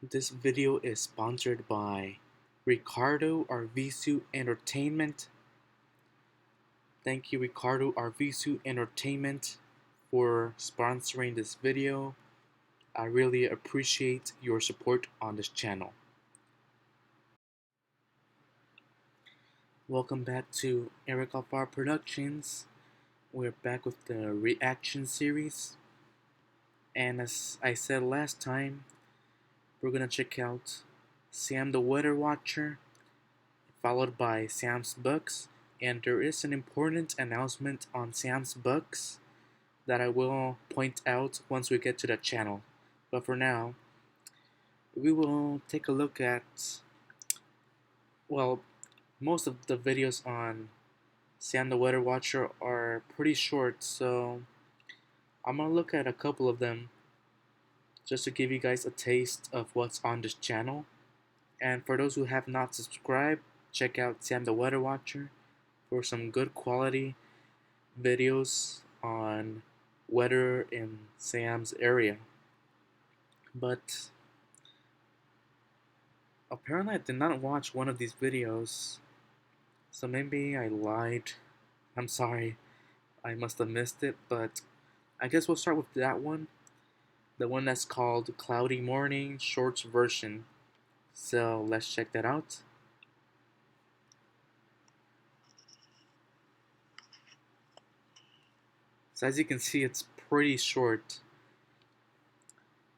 This video is sponsored by Ricardo Arvizu Entertainment. Thank you, Ricardo Arvizu Entertainment, for sponsoring this video. I really appreciate your support on this channel. Welcome back to Eric Alfar Productions. We're back with the reaction series. And as I said last time, we're gonna check out Sam the Weather Watcher, followed by Sam's Books, and there is an important announcement on Sam's Books that I will point out once we get to the channel. But for now, we will take a look at, well, most of the videos on Sam the Weather Watcher are pretty short, so I'm gonna look at a couple of them just to give you guys a taste of what's on this channel. And for those who have not subscribed, check out Sam the Weather Watcher for some good quality videos on weather in Sam's area. But apparently I did not watch one of these videos, so maybe I lied. I'm sorry, I must have missed it, but I guess we'll start with that one, the one that's called Cloudy Morning Shorts version. So let's check that out. So as you can see, it's pretty short.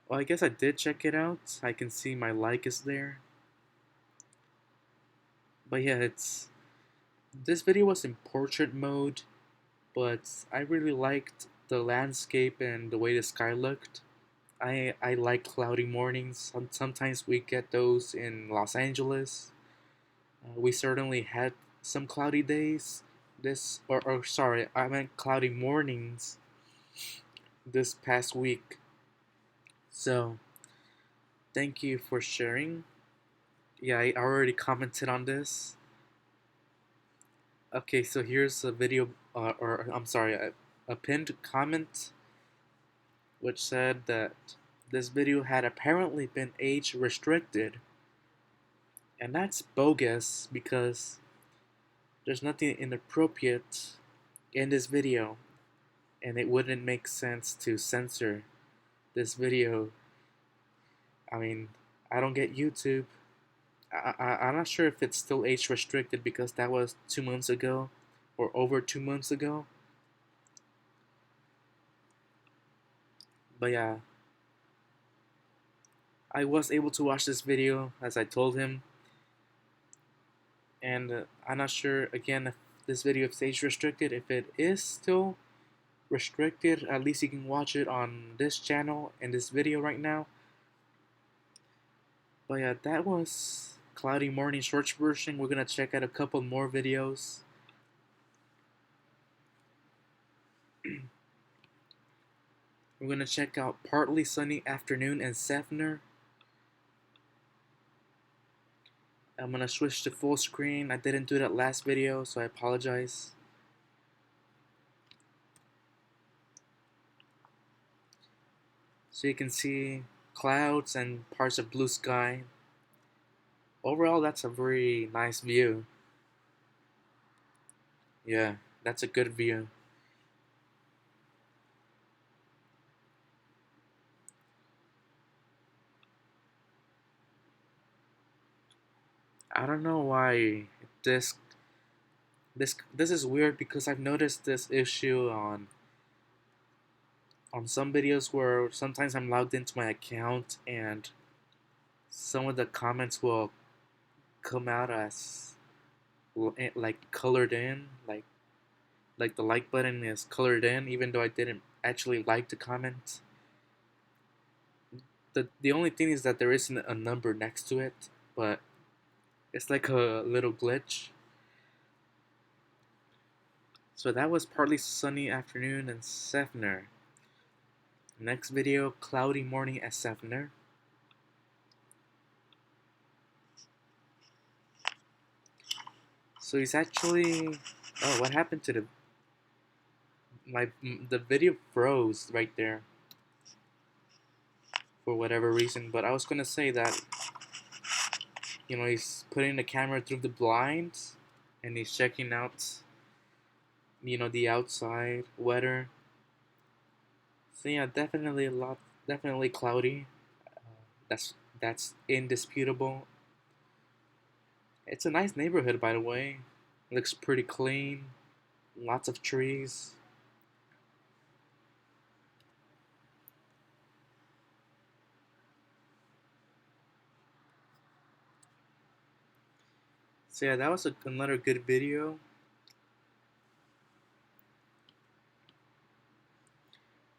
Well, I guess I did check it out. I can see my like is there. But yeah, this video was in portrait mode, but I really liked the landscape and the way the sky looked. I like cloudy mornings. Sometimes we get those in Los Angeles. We certainly had some cloudy days. Or sorry, I meant cloudy mornings this past week. So thank you for sharing. Yeah, I already commented on this. Okay, so here's a video, or I'm sorry, a pinned comment which said that this video had apparently been age restricted. And that's bogus because there's nothing inappropriate in this video, and it wouldn't make sense to censor this video. I mean, I don't get YouTube. I'm not sure if it's still age restricted because that was 2 months ago or over 2 months ago. But yeah, I was able to watch this video as I told him, and I'm not sure again if this video is age restricted. If it is still restricted, at least you can watch it on this channel and this video right now. But yeah, that was Cloudy Morning Shorts version. We're gonna check out a couple more videos. We're gonna check out Partly Sunny Afternoon and Sefner. I'm gonna switch to full screen. I didn't do that last video, so I apologize. So you can see clouds and parts of blue sky. Overall, that's a very nice view. Yeah, that's a good view. I don't know why this this is weird because I've noticed this issue on some videos where sometimes I'm logged into my account and some of the comments will come out as like colored in, like the like button is colored in even though I didn't actually like the comment. The only thing is that there isn't a number next to it, but it's like a little glitch. So that was Partly Sunny Afternoon and Sefner. Next video, Cloudy Morning at Sefner. So he's actually, oh, what happened to the video froze right there. for whatever reason. But I was gonna say that, you know, he's putting the camera through the blinds and he's checking out, you know, the outside weather. So yeah, definitely cloudy. That's indisputable. It's a nice neighborhood, by the way. Looks pretty clean. Lots of trees. So yeah, that was another good video.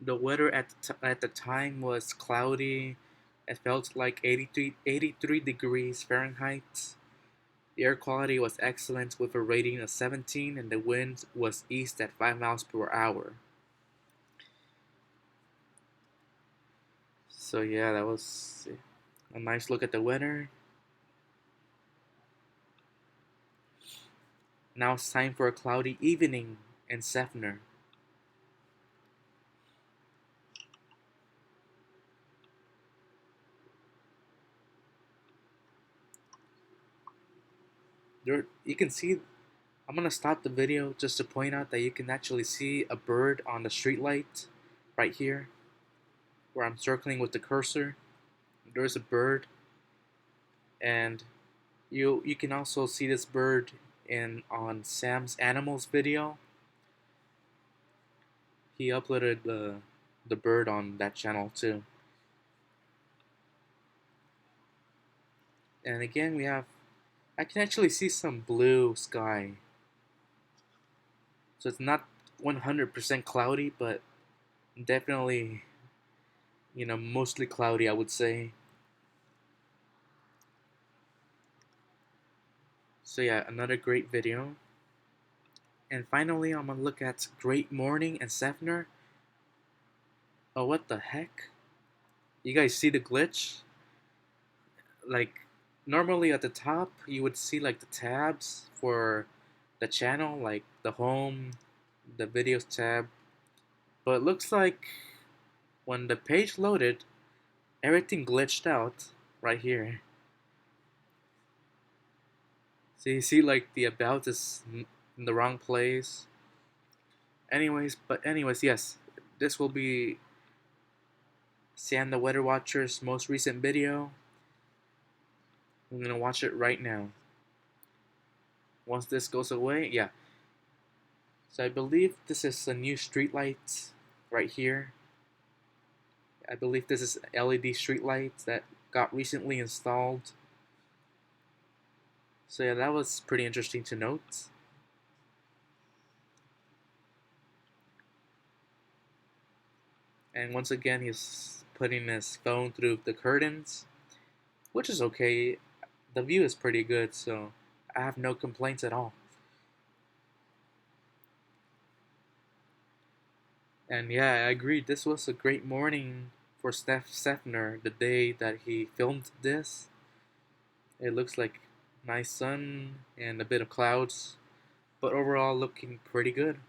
The weather at the time was cloudy. It felt like 83 degrees Fahrenheit. The air quality was excellent with a rating of 17 and the wind was east at 5 miles per hour. So yeah, that was a nice look at the weather. Now it's time for a cloudy evening in Sefner. There, you can see, I'm gonna stop the video just to point out that you can actually see a bird on the street light right here where I'm circling with the cursor. There's a bird, and you can also see this bird in on Sam's Animals video. He uploaded the bird on that channel too. And again, I can actually see some blue sky. So it's not 100% cloudy, but definitely, you know, mostly cloudy, I would say. So yeah, another great video. And finally, I'm gonna look at Great Morning and Sefner. Oh, what the heck? You guys see the glitch? Like, normally at the top, you would see like the tabs for the channel, like the home, the videos tab. But it looks like when the page loaded, everything glitched out right here. So you see like the about is in the wrong place. Anyways, yes, this will be Sam the Weather Watcher's most recent video. I'm gonna watch it right now. Once this goes away, yeah. So I believe this is a new street light right here. I believe this is LED street lights that got recently installed. So yeah, that was pretty interesting to note. And once again, he's putting his phone through the curtains, which is okay. The view is pretty good, so I have no complaints at all. And yeah, I agree. This was a great morning for Steph Sefner the day that he filmed this. It looks like nice sun and a bit of clouds, but overall looking pretty good.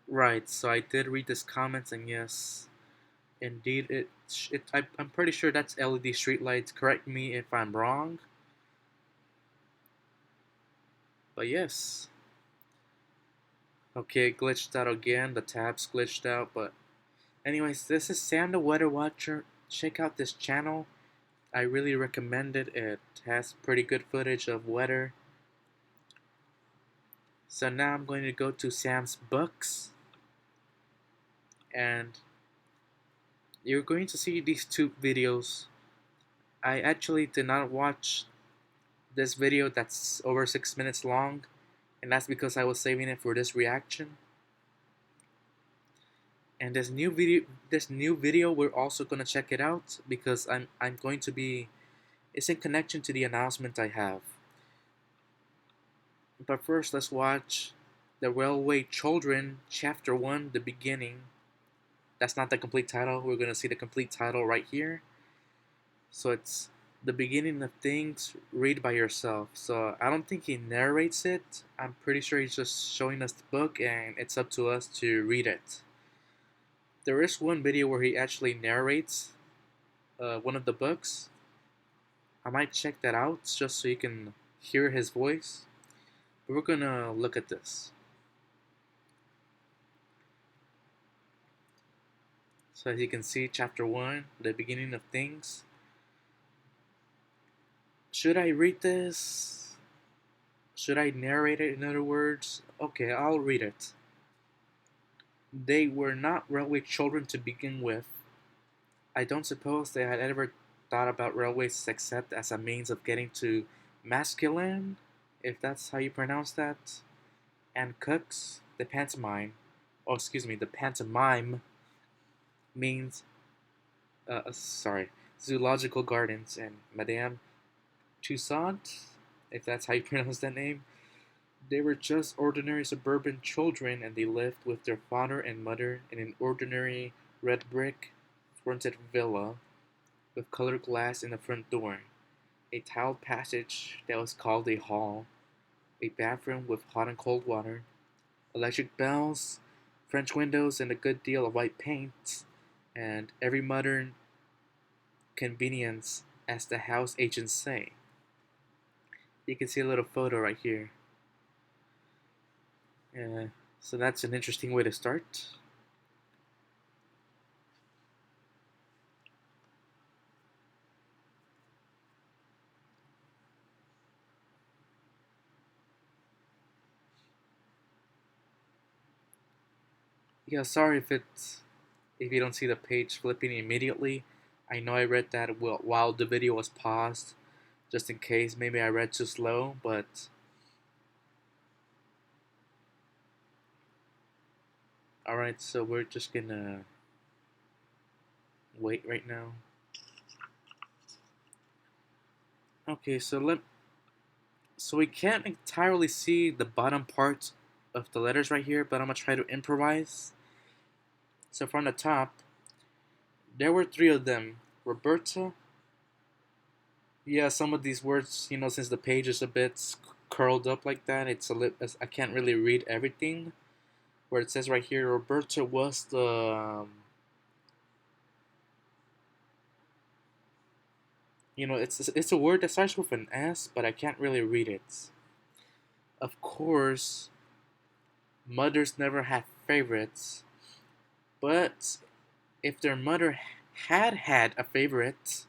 Right, so I did read this comments, and yes, indeed, I'm pretty sure that's LED streetlights. Correct me if I'm wrong, but yes. Okay, it glitched out again. The tabs glitched out, but anyways, this is Sam the Weather Watcher. Check out this channel. I really recommend it. It has pretty good footage of weather. So now I'm going to go to Sam's books, and you're going to see these two videos. I actually did not watch this video that's over 6 minutes long, and that's because I was saving it for this reaction. And this new video, we're also gonna check it out because I'm going to be. It's in connection to the announcement I have. But first, let's watch the Railway Children Chapter 1, the beginning. That's not the complete title. We're gonna see the complete title right here. So it's The beginning of things, read by yourself. So I don't think he narrates it. I'm pretty sure he's just showing us the book, and it's up to us to read it. There is one video where he actually narrates one of the books. I might check that out just so you can hear his voice. But we're gonna look at this. So as you can see, chapter 1, the beginning of things. Should I read this? Should I narrate it, in other words? Okay, I'll read it. They were not railway children to begin with. I don't suppose they had ever thought about railways except as a means of getting to masculine, if that's how you pronounce that. And cooks, the pantomime means, zoological gardens, and Madame Toussaint, if that's how you pronounce that name. They were just ordinary suburban children, and they lived with their father and mother in an ordinary red brick fronted villa with colored glass in the front door, a tiled passage that was called a hall, a bathroom with hot and cold water, electric bells, French windows, and a good deal of white paint, and every modern convenience, as the house agents say. You can see a little photo right here. So that's an interesting way to start. Yeah, sorry if you don't see the page flipping immediately. I know I read that while the video was paused, just in case maybe I read too slow, but alright, so we're just gonna wait right now. Okay, so we can't entirely see the bottom part of the letters right here, but I'm gonna try to improvise. So from the top, there were three of them. Roberta. Yeah, some of these words, since the page is a bit curled up like that, I can't really read everything. Where it says right here, Roberta was the it's a word that starts with an S, but I can't really read it. Of course, mothers never had favorites, but if their mother had a favorite,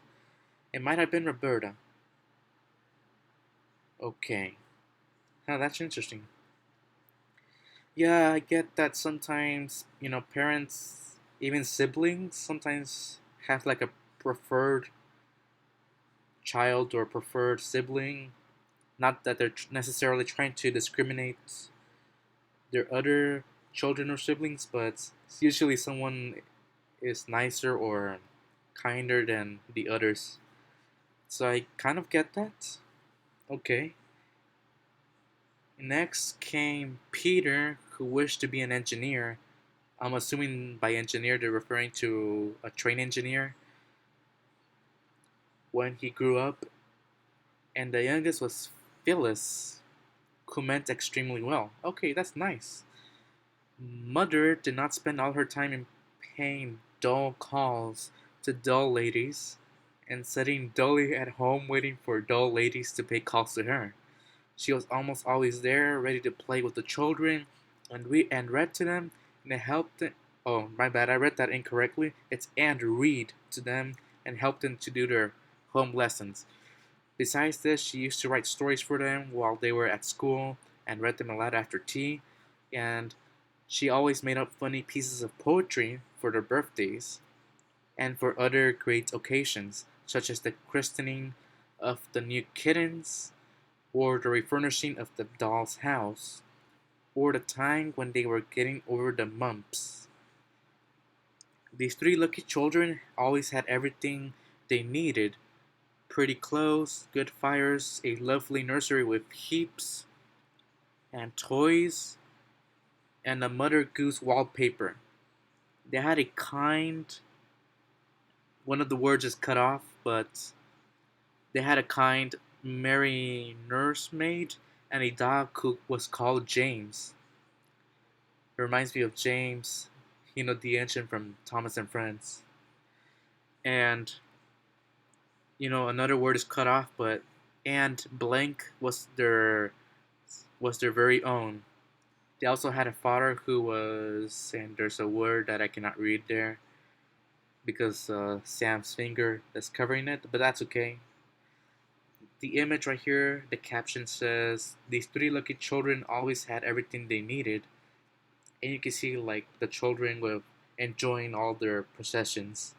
it might have been Roberta. Okay. Now that's interesting. Yeah, I get that sometimes, parents, even siblings, sometimes have like a preferred child or preferred sibling. Not that they're necessarily trying to discriminate their other children or siblings, but usually someone is nicer or kinder than the others. So I kind of get that. Okay. Next came Peter, who wished to be an engineer. I'm assuming by engineer they're referring to a train engineer when he grew up. And the youngest was Phyllis, who meant extremely well. Okay, that's nice. Mother did not spend all her time in paying dull calls to dull ladies and sitting dully at home waiting for dull ladies to pay calls to her. She was almost always there, ready to play with the children and read to them, and helped them. Oh, my bad, I read that incorrectly. It's and read to them and helped them to do their home lessons. Besides this, she used to write stories for them while they were at school and read them aloud after tea, and she always made up funny pieces of poetry for their birthdays and for other great occasions, such as the christening of the new kittens, or the refurnishing of the doll's house, or the time when they were getting over the mumps. These three lucky children always had everything they needed: pretty clothes, good fires, a lovely nursery with heaps and toys, and a Mother Goose wallpaper. They had a kind, one of the words is cut off, but They had a kind, merry nursemaid and a dog who was called James. It reminds me of James, the engine from Thomas and Friends. And another word is cut off, but and blank was their very own. They also had a father who was, and there's a word that I cannot read there because Sam's finger is covering it, but that's okay. The image right here, the caption says, "These three lucky children always had everything they needed," and you can see like the children were enjoying all their possessions.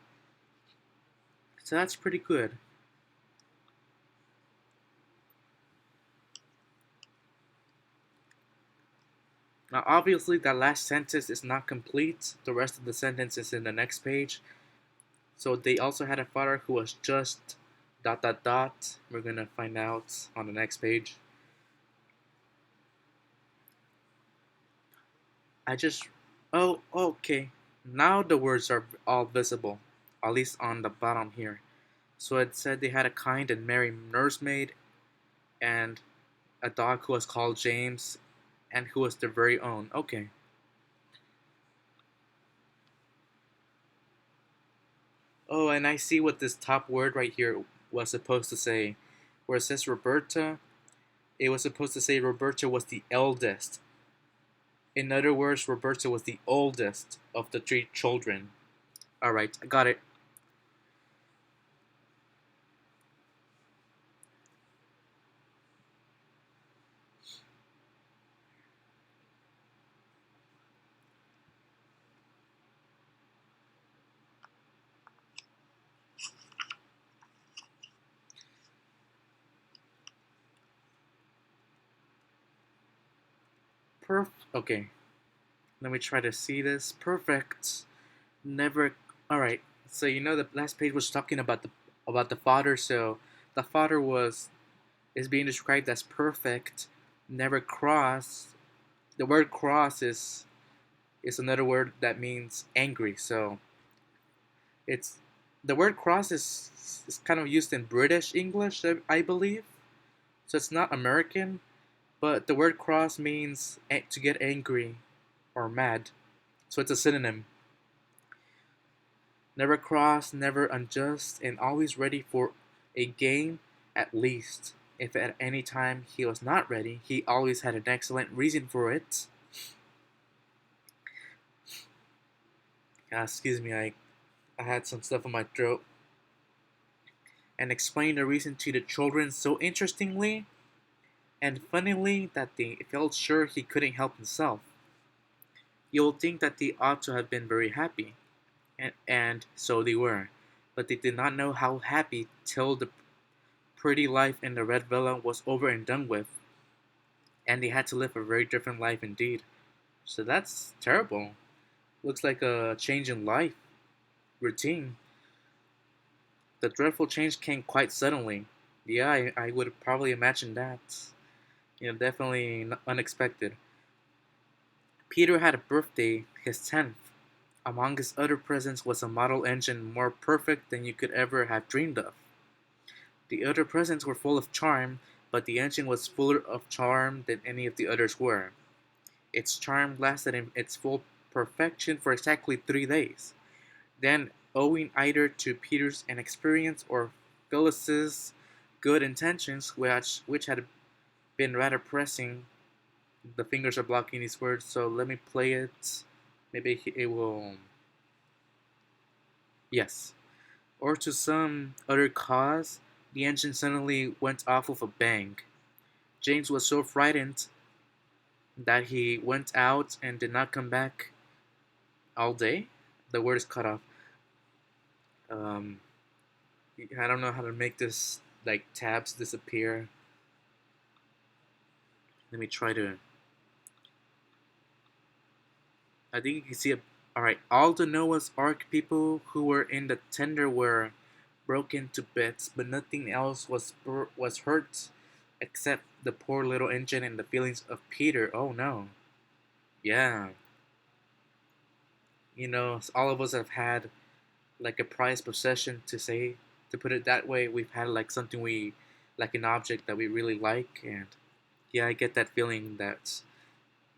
So that's pretty good. Now, obviously, that last sentence is not complete. The rest of the sentence is in the next page. So they also had a father who was just dot dot dot. We're gonna find out on the next page. I just oh okay. Now the words are all visible, at least on the bottom here. So it said they had a kind and merry nursemaid and a dog who was called James and who was their very own. Okay. Oh, and I see what this top word right here was supposed to say. Where it says Roberta, it was supposed to say Roberta was the eldest. In other words, Roberta was the oldest of the three children. Alright, I got it. Okay, let me try to see this. Perfect. Never. Alright, so the last page was talking about the father, so the father is being described as perfect, never cross. The word cross is another word that means angry. So it's the word cross is kind of used in British English, I believe. So it's not American, but the word cross means to get angry or mad. So it's a synonym. Never cross, never unjust, and always ready for a game at least. If at any time he was not ready, he always had an excellent reason for it. Excuse me, I had some stuff in my throat. And explained the reason to the children so interestingly and funnily that they felt sure he couldn't help himself. You will think that they ought to have been very happy, and so they were, but they did not know how happy till the pretty life in the Red Villa was over and done with, and they had to live a very different life indeed. So that's terrible. Looks like a change in life routine. The dreadful change came quite suddenly. Yeah, I would probably imagine that. Definitely unexpected. Peter had a birthday, his 10th. Among his other presents was a model engine more perfect than you could ever have dreamed of. The other presents were full of charm, but the engine was fuller of charm than any of the others were. Its charm lasted in its full perfection for exactly 3 days. Then, owing either to Peter's inexperience or Phyllis's good intentions, which had been rather pressing, the fingers are blocking these words, so let me play it. Maybe it will. Yes. Or to some other cause, the engine suddenly went off with a bang. James was so frightened that he went out and did not come back all day. The word is cut off. Um, I don't know how to make this like tabs disappear. Let me try to. I think you can see it. All right, all the Noah's Ark people who were in the tender were broken to bits, but nothing else was hurt except the poor little engine and the feelings of Peter. Oh no, yeah, all of us have had like a prized possession to say. To put it that way, we've had like something we like an object that we really like, and yeah, I get that feeling that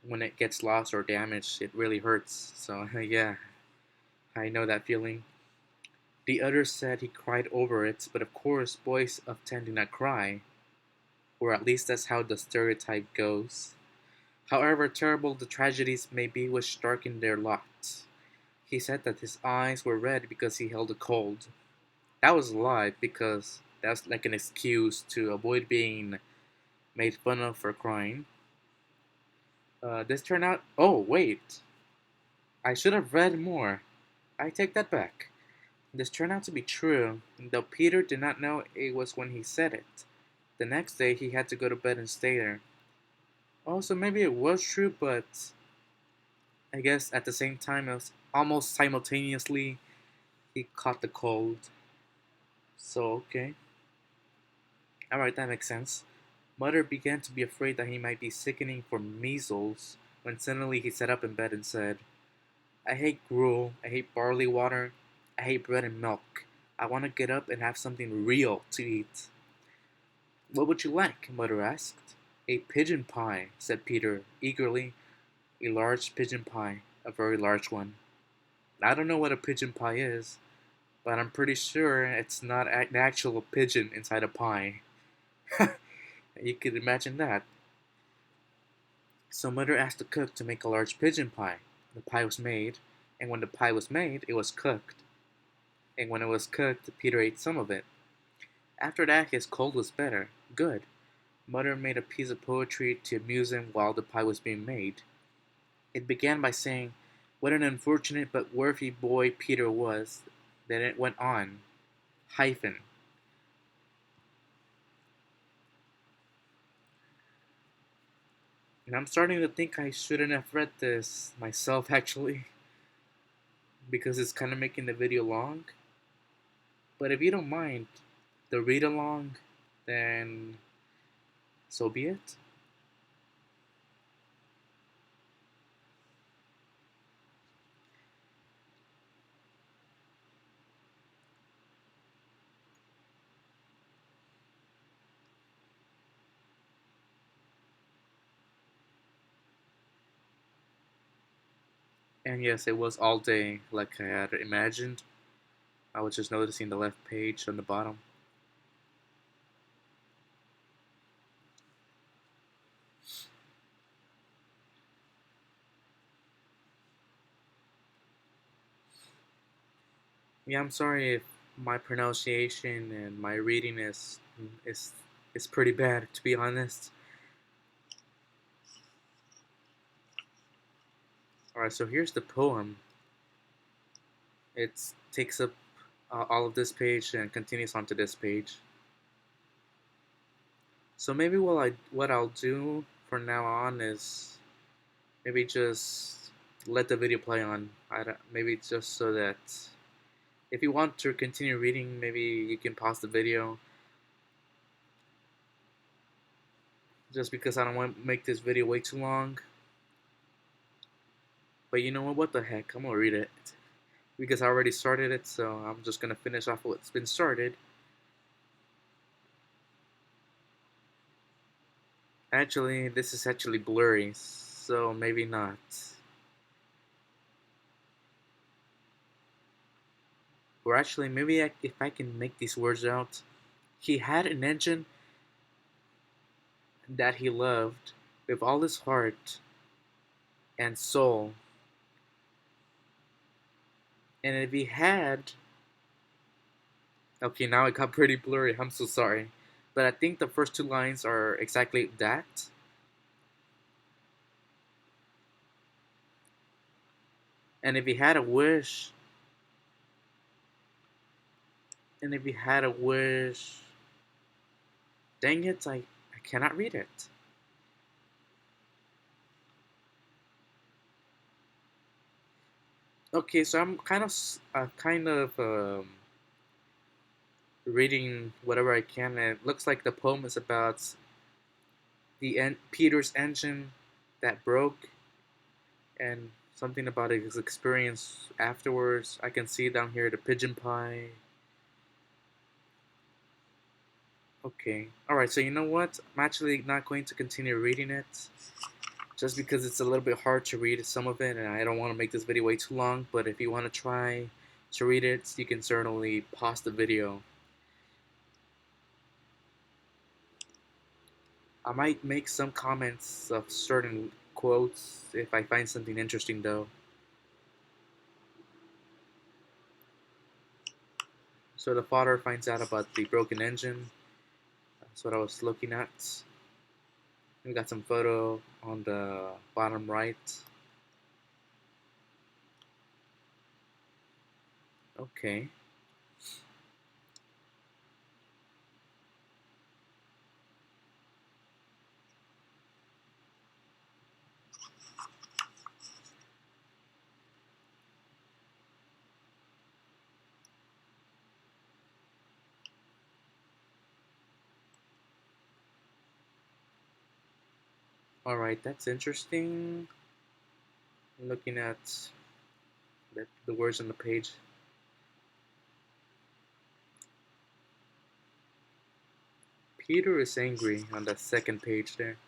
when it gets lost or damaged, it really hurts. So yeah, I know that feeling. The other said he cried over it, but of course, boys of 10 do not cry, or at least that's how the stereotype goes. However terrible the tragedies may be which darkened their lot, he said that his eyes were red because he held a cold. That was a lie because that's like an excuse to avoid being made fun of for crying. This turned out. Oh, wait. I should have read more. I take that back. This turned out to be true, though Peter did not know it was when he said it. The next day he had to go to bed and stay there. Also, maybe it was true, but I guess at the same time, it was almost simultaneously he caught the cold. So, okay. Alright, that makes sense. Mother began to be afraid that he might be sickening from measles when suddenly he sat up in bed and said, I hate gruel, I hate barley water, I hate bread and milk. I want to get up and have something real to eat. What would you like? Mother asked. A pigeon pie, said Peter eagerly. A large pigeon pie, a very large one. I don't know what a pigeon pie is, but I'm pretty sure it's not an actual pigeon inside a pie. You could imagine that. So Mother asked the cook to make a large pigeon pie. The pie was made, and when the pie was made, it was cooked. And when it was cooked, Peter ate some of it. After that, his cold was better. Good. Mother made a piece of poetry to amuse him while the pie was being made. It began by saying, what an unfortunate but worthy boy Peter was. Then it went on. Hyphen. And I'm starting to think I shouldn't have read this myself, actually, because it's kind of making the video long. But if you don't mind the read along, then so be it. And yes, it was all day like I had imagined. I was just noticing the left page on the bottom. Yeah, I'm sorry if my pronunciation and my reading is is pretty bad, to be honest. Alright, so here's the poem. It takes up all of this page and continues onto this page. So maybe what I'll do from now on is maybe just let the video play on. Maybe just so that if you want to continue reading, maybe you can pause the video. Just because I don't want to make this video way too long. But you know what? What the heck? I'm gonna read it because I already started it, so I'm just gonna finish off what's been started. Actually, this is actually blurry, so maybe not. Or actually, maybe if I can make these words out. He had an engine that he loved with all his heart and soul. And if he had. Okay, now it got pretty blurry. I'm so sorry. But I think the first two lines are exactly that. And if he had a wish. And if he had a wish. Dang it, I cannot read it. Okay, so I'm kind of reading whatever I can, and it looks like the poem is about Peter's engine that broke, and something about his experience afterwards. I can see down here the pigeon pie, Okay. Alright, so you know what? I'm actually not going to continue reading it. Just because it's a little bit hard to read some of it, and I don't want to make this video way too long, but if you want to try to read it, you can certainly pause the video. I might make some comments of certain quotes if I find something interesting though. So the father finds out about the broken engine. That's what I was looking at. We got some photo on the bottom right. Okay. Alright, that's interesting. Looking at the words on the page. Peter is angry on the second page there.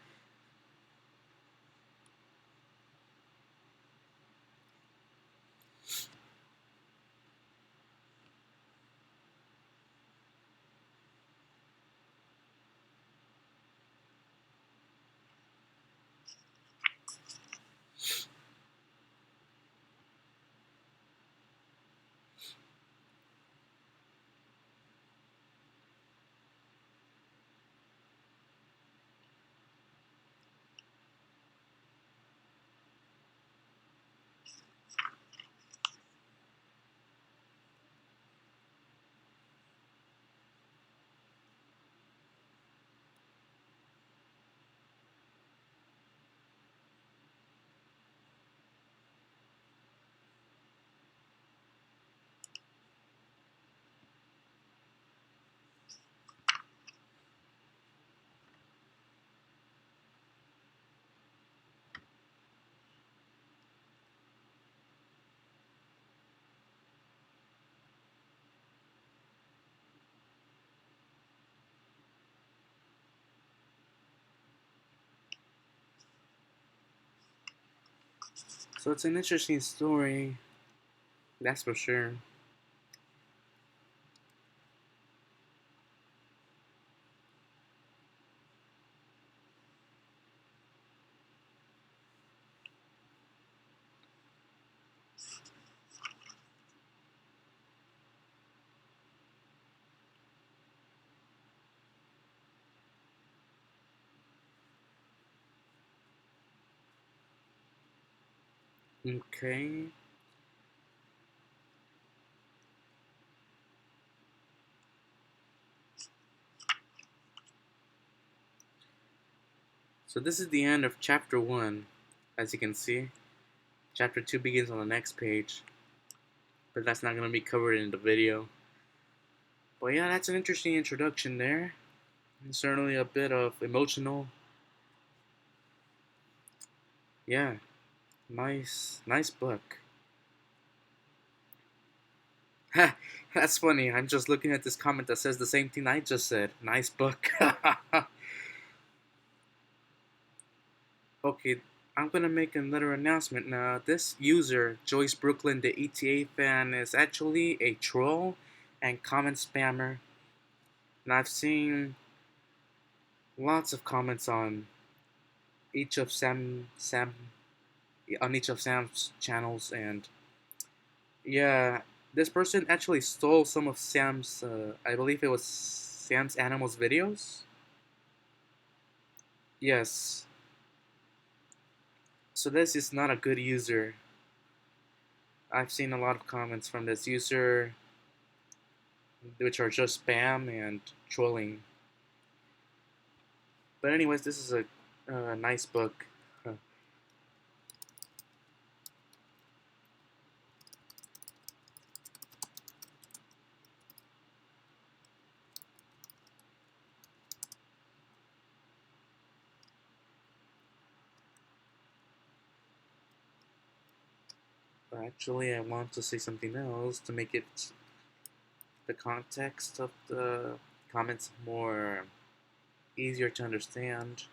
So it's an interesting story, that's for sure. Okay. So this is the end of chapter 1, as you can see. Chapter 2 begins on the next page, but that's not going to be covered in the video. But yeah, that's an interesting introduction there. And certainly a bit of emotional. Yeah, nice book. Ha, that's funny. I'm just looking at this comment that says the same thing I just said. Nice book. Okay, I'm gonna make another announcement now. This user, Joyce Brooklyn, the ETA fan, is actually a troll and comment spammer. And I've seen lots of comments each of Sam on each of Sam's channels, and yeah, this person actually stole some of Sam's. I believe it was Sam's Animals videos. Yes. So this is not a good user. I've seen a lot of comments from this user, which are just spam and trolling. But anyways, this is a nice book. But actually, I want to say something else to make it the context of the comments more easier to understand.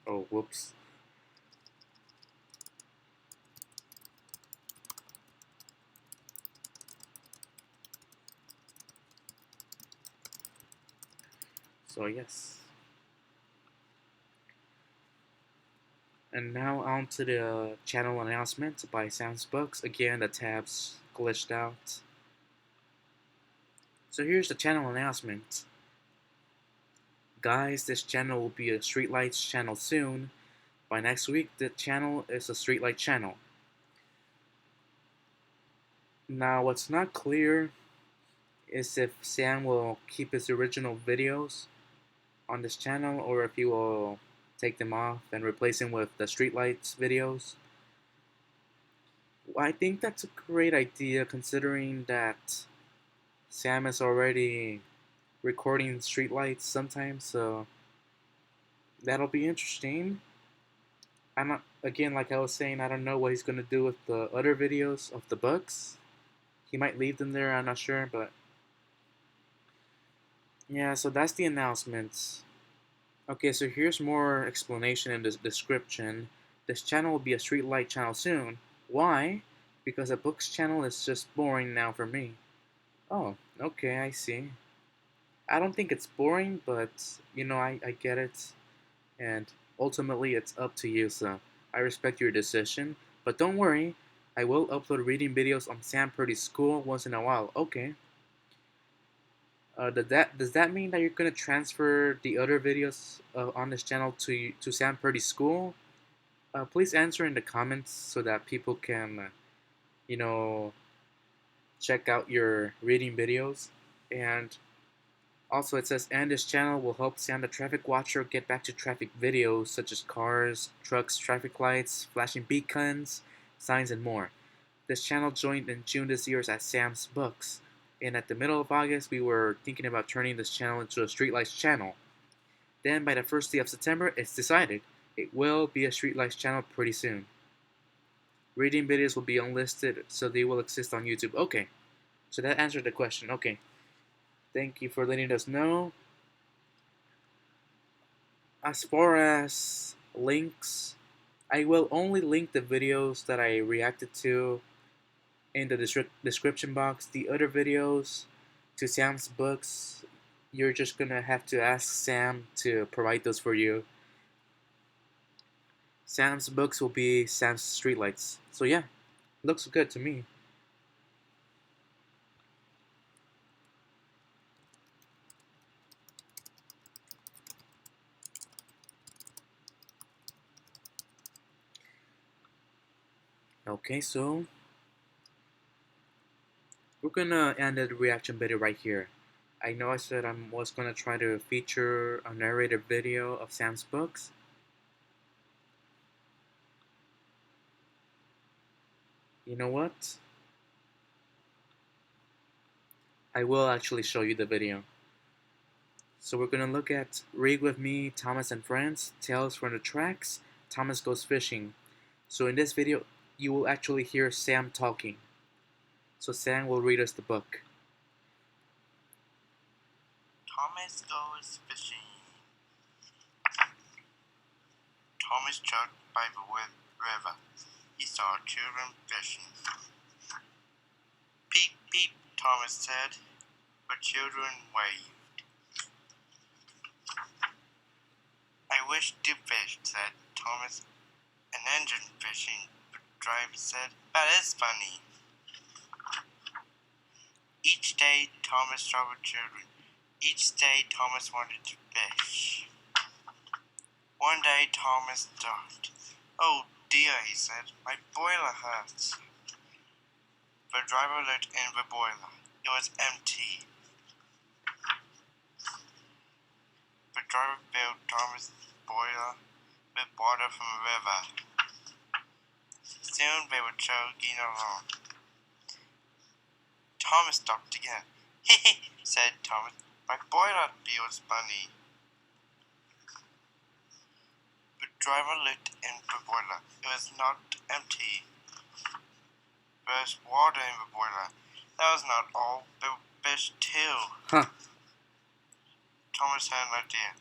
Oh, whoops. So yes. And now on to the channel announcement by Sam's Books. Again, the tabs glitched out. So here's the channel announcement. Guys, this channel will be a Streetlights channel soon. By next week, the channel is a Streetlight channel. Now, what's not clear is if Sam will keep his original videos on this channel or if he will take them off and replace them with the Streetlights videos. I think that's a great idea considering that Sam is already recording Streetlights sometimes, so that'll be interesting. I'm not, again, like I was saying, I don't know what he's gonna do with the other videos of the books. He might leave them there, I'm not sure, but yeah, so that's the announcements. Okay, so here's more explanation in the description. This channel will be a Streetlight channel soon. Why? Because a books channel is just boring now for me. Oh, okay, I see. I don't think it's boring, but I get it. And ultimately, it's up to you, so I respect your decision. But don't worry, I will upload reading videos on Sam Purdy's school once in a while. Okay. Does that mean that you're gonna transfer the other videos on this channel to Sam Purdy's school? Please answer in the comments so that people can, you know, check out your reading videos. And also, it says, and this channel will help Sam the Traffic Watcher get back to traffic videos such as cars, trucks, traffic lights, flashing beacons, signs, and more. This channel joined in June this year as Sam's Books, and at the middle of August, we were thinking about turning this channel into a Streetlights channel. Then, by the first day of September, it's decided it will be a Streetlights channel pretty soon. Reading videos will be unlisted, so they will exist on YouTube. Okay, so that answered the question. Okay, thank you for letting us know. As far as links, I will only link the videos that I reacted to in the description box. The other videos to Sam's Books, you're just gonna have to ask Sam to provide those for you. Sam's Books will be Sam's Streetlights. So yeah, looks good to me. Okay, so we're gonna end the reaction video right here. I know I said I was gonna try to feature a narrated video of Sam's Books. You know what? I will actually show you the video. So we're gonna look at Read With Me, Thomas and Friends, Tales from the Tracks, Thomas Goes Fishing. So in this video, you will actually hear Sam talking. So Sam will read us the book. Thomas goes fishing. Thomas trucked by the river. He saw children fishing. Beep, beep, Thomas said. The children waved. I wish to fish, said Thomas. An engine fishing, the driver said. That is funny. Each day, Thomas saw the children. Each day, Thomas wanted to fish. One day, Thomas thought, "Oh dear," he said, "my boiler hurts." The driver looked in the boiler. It was empty. The driver filled Thomas' boiler with water from the river. Soon they were chugging along. Thomas stopped again. "Hee," said Thomas, "my boiler feels funny." The driver looked in the boiler. It was not empty. burst water in the boiler. That was not all, but fish too. Huh. Thomas had an idea.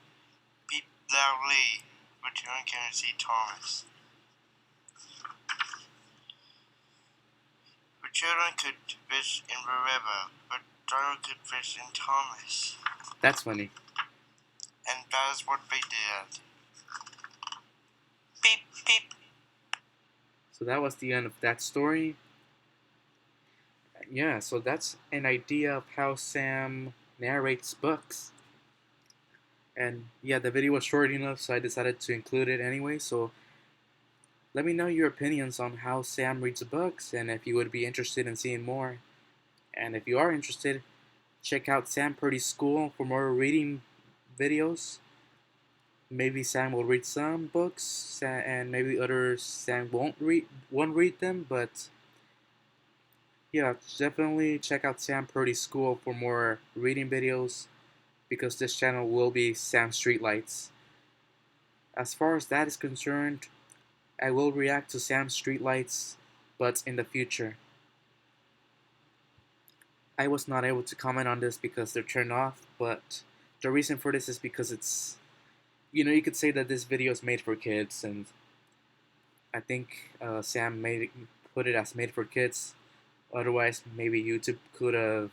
Beep loudly. The children came to see Thomas. The children could fish in the river, but Driver could fish in Thomas. That's funny. And that is what they did. Beep, beep. So that was the end of that story. Yeah, so that's an idea of how Sam narrates books. And yeah, the video was short enough, so I decided to include it anyway. So let me know your opinions on how Sam reads books and if you would be interested in seeing more. And if you are interested, check out Sam Purdy's School for more reading videos. Maybe Sam will read some books, and maybe others Sam won't read them. But yeah, definitely check out Sam Purdy's School for more reading videos, because this channel will be Sam Streetlights. As far as that is concerned, I will react to Sam Streetlights, but in the future. I was not able to comment on this because they're turned off, but the reason for this is because it's, you could say that this video is made for kids, and I think Sam put it as made for kids. Otherwise, maybe YouTube could have,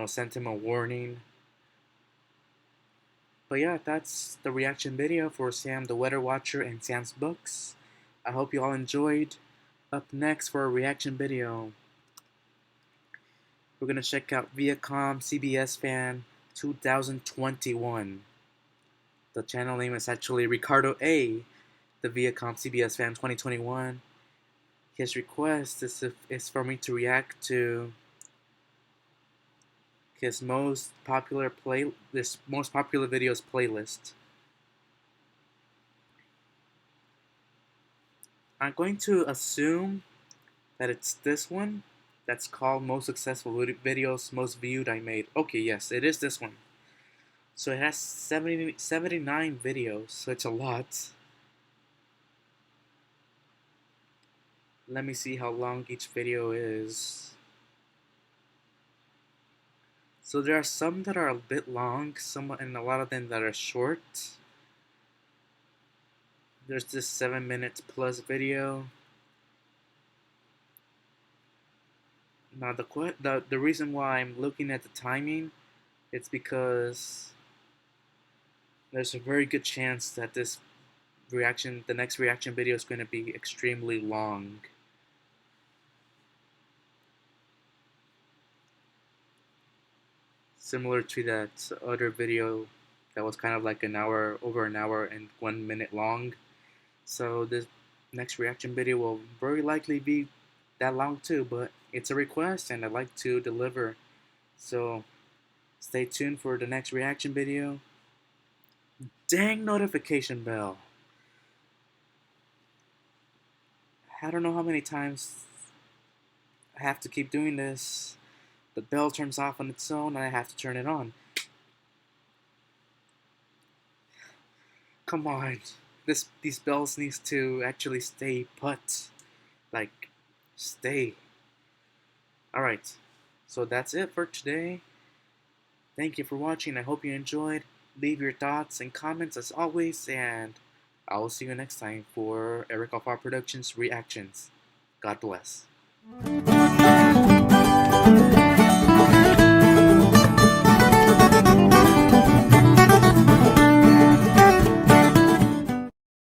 sent him a warning. But yeah, that's the reaction video for Sam the Weather Watcher and Sam's books. I hope you all enjoyed. Up next for a reaction video, we're gonna check out Viacom CBS Fan 2021. The channel name is actually Ricardo A, the Viacom CBS Fan 2021. His request is for me to react to his most popular videos playlist. I'm going to assume that it's this one that's called Most Successful Videos Most Viewed I Made. Okay, yes, it is this one. So it has 79 videos, so it's a lot. Let me see how long each video is. So there are some that are a bit long, and a lot of them that are short. There's this 7 minutes plus video. Now the reason why I'm looking at the timing, it's because there's a very good chance that the next reaction video is going to be extremely long. Similar to that other video that was kind of like over an hour and 1 minute long. So this next reaction video will very likely be that long too, but it's a request and I'd like to deliver. So stay tuned for the next reaction video. Dang notification bell. I don't know how many times I have to keep doing this. The bell turns off on its own and I have to turn it on. Come on. These bells needs to actually stay put. Like, stay. Alright. So that's it for today. Thank you for watching. I hope you enjoyed. Leave your thoughts and comments as always, and I will see you next time for Eric Alfar Productions Reactions. God bless.